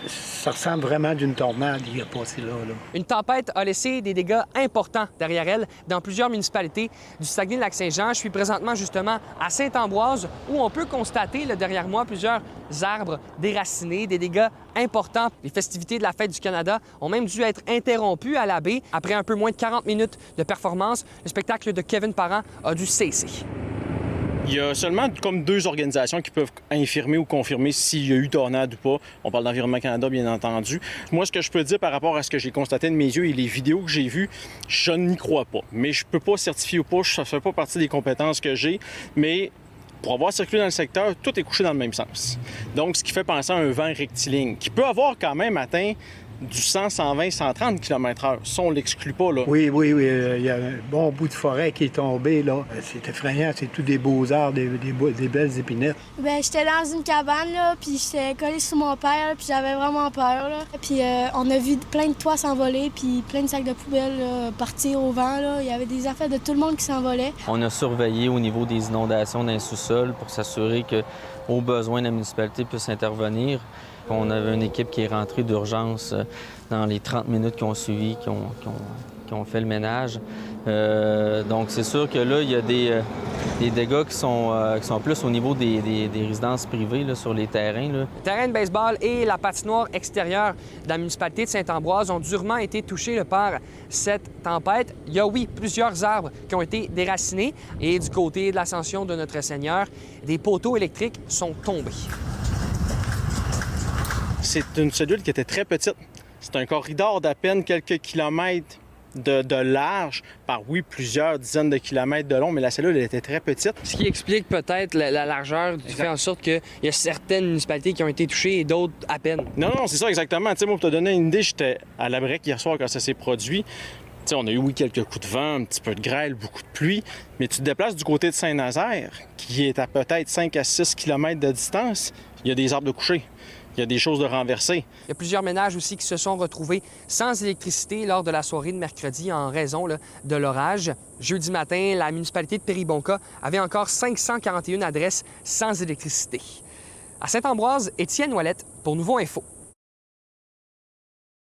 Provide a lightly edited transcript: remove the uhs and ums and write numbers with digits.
Ça ressemble vraiment d'une tornade qui a passé là. Une tempête a laissé des dégâts importants derrière elle dans plusieurs municipalités du Saguenay-Lac-Saint-Jean. Je suis présentement justement à Saint-Ambroise où on peut constater là, derrière moi plusieurs arbres déracinés, des dégâts importants. Les festivités de la Fête du Canada ont même dû être interrompues à la baie. Après un peu moins de 40 minutes de performance, le spectacle de Kevin Parent a dû cesser. Il y a seulement comme 2 organisations qui peuvent infirmer ou confirmer s'il y a eu tornade ou pas. On parle d'Environnement Canada, bien entendu. Moi, ce que je peux dire par rapport à ce que j'ai constaté de mes yeux et les vidéos que j'ai vues, je n'y crois pas. Mais je peux pas certifier ou pas, ça ne fait pas partie des compétences que j'ai. Mais pour avoir circulé dans le secteur, tout est couché dans le même sens. Donc, ce qui fait penser à un vent rectiligne, qui peut avoir quand même atteint du 100, 120, 130 km/h. Ça, on l'exclut pas, là. Oui. Il y a un bon bout de forêt qui est tombé, là. C'est effrayant. C'est tout des beaux arbres, des belles épinettes. Bien, j'étais dans une cabane, là, puis j'étais collée sur mon père, là, puis j'avais vraiment peur, là. Puis on a vu plein de toits s'envoler, puis plein de sacs de poubelles là, partir au vent, là. Il y avait des affaires de tout le monde qui s'envolaient. On a surveillé au niveau des inondations dans les sous-sols pour s'assurer que, au besoin, la municipalité puisse intervenir. On avait une équipe qui est rentrée d'urgence dans les 30 minutes qui ont suivi, qui ont fait le ménage. Donc, c'est sûr que là, il y a des dégâts qui sont plus au niveau des résidences privées là, sur les terrains. Là. Le terrain de baseball et la patinoire extérieure de la municipalité de Saint-Ambroise ont durement été touchés là, par cette tempête. Il y a, oui, plusieurs arbres qui ont été déracinés et du côté de l'Ascension de Notre-Seigneur, des poteaux électriques sont tombés. C'est une cellule qui était très petite. C'est un corridor d'à peine quelques kilomètres de large par, oui, plusieurs dizaines de kilomètres de long, mais la cellule elle était très petite. Ce qui explique peut-être la largeur qui fait en sorte qu'il y a certaines municipalités qui ont été touchées et d'autres à peine. Non, c'est ça exactement. Tu sais, moi, pour te donner une idée, j'étais à la Brec hier soir quand ça s'est produit. T'sais, on a eu, oui, quelques coups de vent, un petit peu de grêle, beaucoup de pluie, mais tu te déplaces du côté de Saint-Nazaire, qui est à peut-être 5 à 6 km de distance, il y a des arbres de coucher. Il y a des choses de renverser. Il y a plusieurs ménages aussi qui se sont retrouvés sans électricité lors de la soirée de mercredi en raison là, de l'orage. Jeudi matin, la municipalité de Péribonka avait encore 541 adresses sans électricité. À Saint-Ambroise, Étienne Ouellette pour Nouveau Info.